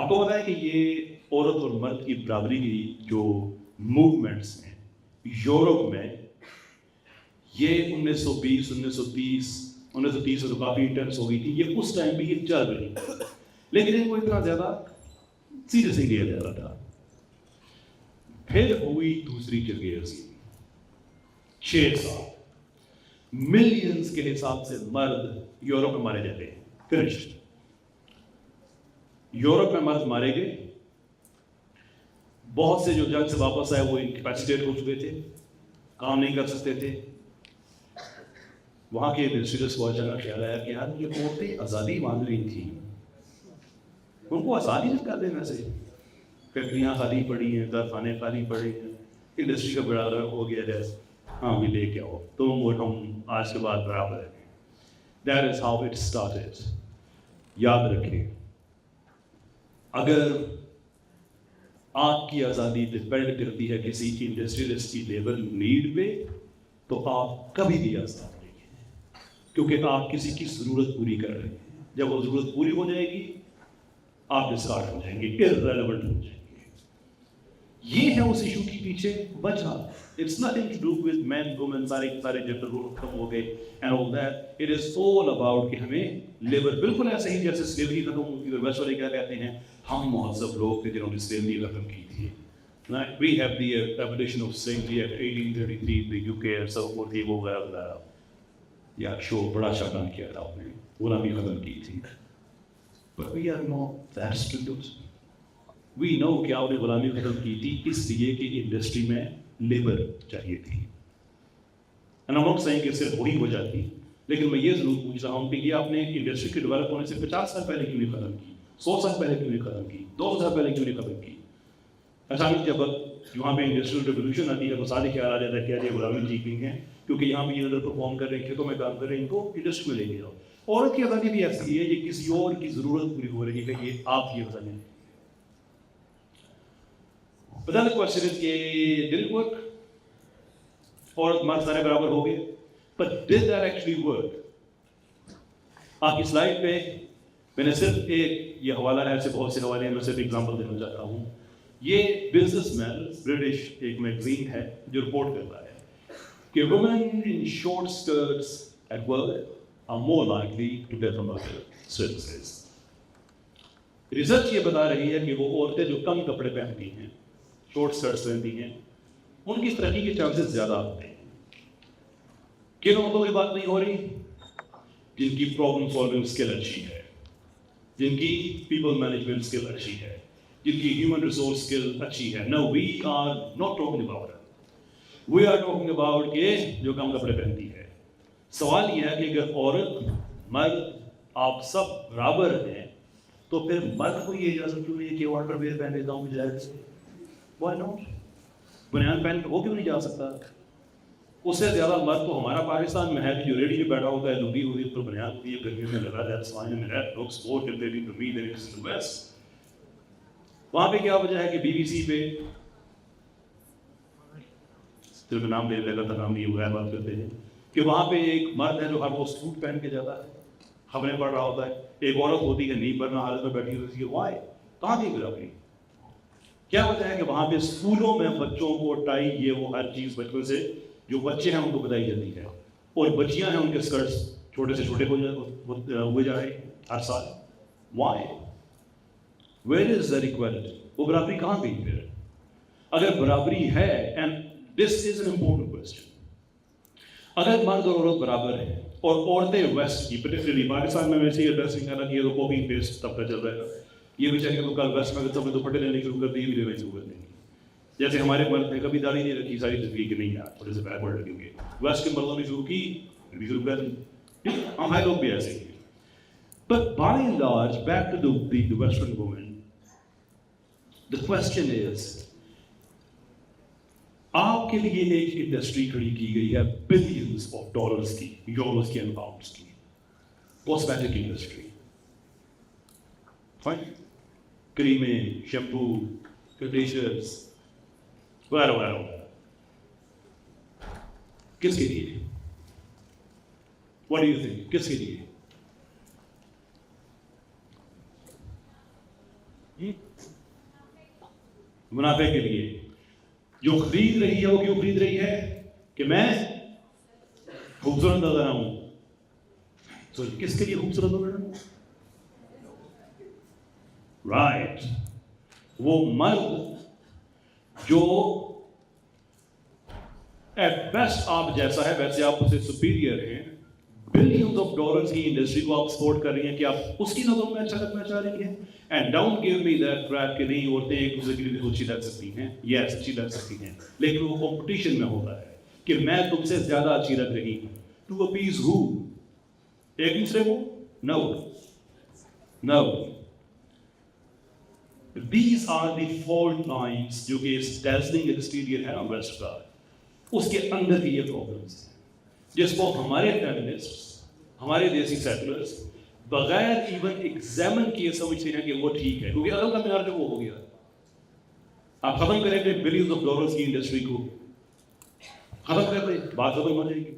آپ کو پتا ہے کہ یہ عورت اور مرد کی برابری کی جو موومنٹس ہیں یورپ میں، یہ 1920 1930 سے تو کافی انٹینس ہو گئی تھی، یہ اس ٹائم بھی یہ چل رہی تھی، لیکن ان کو اتنا زیادہ سیریس نہیں لیا جا رہا تھا. پھر ہوئی دوسری جنگ عظیم، 6 سال ملینز کے حساب سے مرد یورپ میں مارے جاتے ہیں. فنشڈ. یورپ میں مرد مارے گئے. بہت سے جو جنگ سے واپس آئے وہ انکیپیسیٹیٹ ہو چکے تھے، کام نہیں کر سکتے تھے. وہاں کے ایڈمنسٹریٹرز کو اچانک کا خیال آیا کہ یار یہ عورتیں آزادی مانگ رہی تھیں، ان کو آزادی سے کر دینا سے. فیکٹریاں خالی پڑی ہیں، کارخانے خالی پڑے ہیں، انڈسٹری کا بڑا ہو گیا ہے، ہاں بھی لے کے آؤ تم اور ہم آج کے بعد برابر ہیں. That is how it started. یاد رکھیں، اگر آپ کی آزادی ڈپینڈ کرتی ہے کسی انڈسٹریلسٹ کی لیبر نیڈ پہ تو آپ کبھی بھی آزاد نہیں ہیں، کیونکہ آپ کسی کی ضرورت پوری کر رہے ہیں. جب وہ ضرورت پوری ہو جائے گی آپ ڈسکارڈ ہو جائیں گے، irrelevant ہو جائیں گے. یہ ہے اس ایشو کی پیچھے وجہ. It's nothing to do with men, women, سارے جنڈر رول ختم ہو گئے and all that. It is all about کہ ہمیں لیبر، بالکل ایسے ہی جیسے سلیوری ختم ہوتی ہے. ویسٹ والے کیا کہتے ہیں، ہم مہذب لوگ تھے جنہوں نے سلیوری ختم کی تھی. We have the abolition of slavery at 1833 in the UK and so forth. یہ وہ وغیرہ یا شو بڑا اچھا کام کیا تھا آپ نے، غلامی ختم کی تھی. But we are not that stupid. We know کہ آپ نے غلامی ختم کی تھی اس لیے کہ انڈسٹری میں لیبر چاہیے تھی. And I'm not saying کہ صرف وہی ہو جاتی، لیکن میں یہ ضرور پوچھ رہا ہوں کہ یہ آپ نے انڈسٹری کے ڈیولپ ہونے سے 50 سال پہلے کیوں نہیں ختم کی، 100 سال پہلے کیوں نہیں ختم کی، 200 سال پہلے کیوں نہیں ختم کی. اچانک جب یہاں پہ انڈسٹریل ریولیوشن آتی ہے تو سارے خیال آ جاتا ہے کہ یہ غلامی ٹھیک نہیں ہے، کیونکہ یہاں پہ یہ انڈر پرفارم کر رہے ہیں، کھیتوں میں کام کر رہے ہیں، ان کو انڈسٹری میں لے کے آؤ. عورت کی آزادی بھی ایسی ہے، یہ کسی اور کی ضرورت پوری ہو رہی ہے کہ یہ آپ کی آزادی ہے. But then the question is, did it work? عورت مرد سارے برابر ہو گئے. But did that actually work? آپ کی سلائڈ پہ میں نے صرف ایک یہ حوالہ ہے، ایسے بہت سے حوالے ہیں، میں صرف ایگزامپل دینا چاہتا ہوں. یہ بزنس مین برٹش ایک میگزین ہے جو رپورٹ کرتا ہے کہ women in short skirts at work are more likely to get promoted services. Research یہ بتا رہی ہے کہ وہ عورتیں جو کم کپڑے پہنتی ہیں، شارٹ سکرٹس پہنتی ہیں، ان کی ترقی کے چانسز زیادہ ہوتے ہیں. کن عورتوں کی بات نہیں ہو رہی؟ جن کی پرابلم سالونگ اسکل اچھی ہے، جن کی پیپل مینجمنٹ اسکل اچھی ہے، جن کی ہیومن ریسورس اسکل اچھی ہے. No, we are not talking about it. We are talking about کہ جو کم کپڑے پہنتی ہے. سوال یہ ہے کہ اگر عورت مرد آپ سب برابر ہیں تو پھر مرد کو یہ اجازت کیوں نہیں ہے کہ واٹر ویئر پہن لیتا ہوں جائز سے؟ Why not? بنیان پہن کے وہ کیوں نہیں جا سکتا؟ اس سے زیادہ مرد تو ہمارا پاکستان میں ہے جو ریڈی میں بیٹھا ہوتا ہے، لنگی ہوتی ہے، اوپر بنیان ہوتی ہے، گرمیوں میں لگا ہے، سوائے میں رہتا ہے، looks more tempting to me than it is in the West. وہاں پہ کیا وجہ ہے کہ بی بی سی پہ صرف نام لے لگا تھا، نام نہیں ہوا، بات کرتے ہیں کہ وہاں پہ ایک مرد ہے جو ہر وہ سوٹ پہن کے جاتا ہے، خبریں پڑھ رہا ہوتا ہے. ایک عورت ہوتی ہے نہیں پڑھنا حالت میں بیٹھی ہوتی ہے. وائے؟ کہاں تھی برابری؟ کیا وجہ ہے کہ وہاں پہ اسکولوں میں بچوں کو ٹائی یہ وہ ہر چیز بچپن سے جو بچے ہیں ان کو بتائی جاتی ہے، اور بچیاں ہیں ان کے اسکرٹس چھوٹے سے چھوٹے ہوئے جا رہے ہیں ہر سال. Why? Where is that equality? وہ برابری کہاں گئی پھر؟ اگر برابری ہے، and this is an important question. اگر مرد اور عورت برابر ہیں اور عورتیں ویسٹ کی پرٹیکولرلی پاکستان میں ویسے ہی ایڈریس نہیں کرنا کہ یہ تو کاپی پیسٹ طبقہ چل رہا ہے، یہ بھی چاہیے تو کل ویسٹ میں سب نے دوپٹے لینے شروع کر دی، یہ بھی لینے شروع کر دیں گے. جیسے ہمارے مرد نے کبھی داڑھی نہیں رکھی، ساری زندگی کہ نہیں یار تھوڑے سے بیکورڈ لگیں گے، ویسٹ کے مردوں نے شروع کی بھی شروع کر دی. ہمارے لوگ بھی ایسے ہی ہیں. But by and large, back to the Western woman, the question is, آپ کے لیے ایک انڈسٹری کھڑی کی گئی ہے بلینز آف ڈالرز کی، یوروز کی اینڈ پاؤنڈز کی، کاسمیٹک انڈسٹری. فائن، کریمیں، شیمپو، کنڈیشنرز وغیرہ وغیرہ وغیرہ. کس کے لیے؟ What do you think? کس کے لیے؟ منافع کے لیے. جو خرید رہی ہے وہ کیوں خرید رہی ہے؟ کہ میں خوبصورت نظر آؤں. تو کس کے لیے خوبصورت نظر آؤں؟ رائٹ. وہ مرد جو ایٹ بیسٹ آپ جیسا ہے ویسے آپ اسے سپیریئر ہیں, بلینز آف ڈالرز کی انڈسٹری کو آپ سپورٹ کر رہی ہیں کہ آپ اس کی نظروں میں اچھا لگنا چاہ رہی ہیں. And don't give me that trap کہ نہیں عورتیں ایک دوسرے کے لیے اچھی لگ سکتی ہیں. یس اچھی لگ سکتی ہیں, لیکن وہ کمپٹیشن میں ہوتا ہے کہ میں تم سے زیادہ اچھی لگ رہی ہوں. ٹو اپیز ہو؟ ایک دوسرے کو؟ نو نو. These are the fault lines جو کہ اس dazzling exterior ہے نا ویسٹ کا, اس کے اندر بھی یہ پرابلمس ہیں جس کو ہمارے فیمنسٹ, ہمارے دیسی سیٹلرز بغیر ایون ایگزامن کیے سمجھتے ہیں کہ وہ ٹھیک ہے, کیونکہ عقل کا معیار جو وہ ہو گیا. آپ ختم کریں گے بلینز آف ڈالرز کی انڈسٹری کو, ختم کر دیں, بات ختم ہو جائے گی.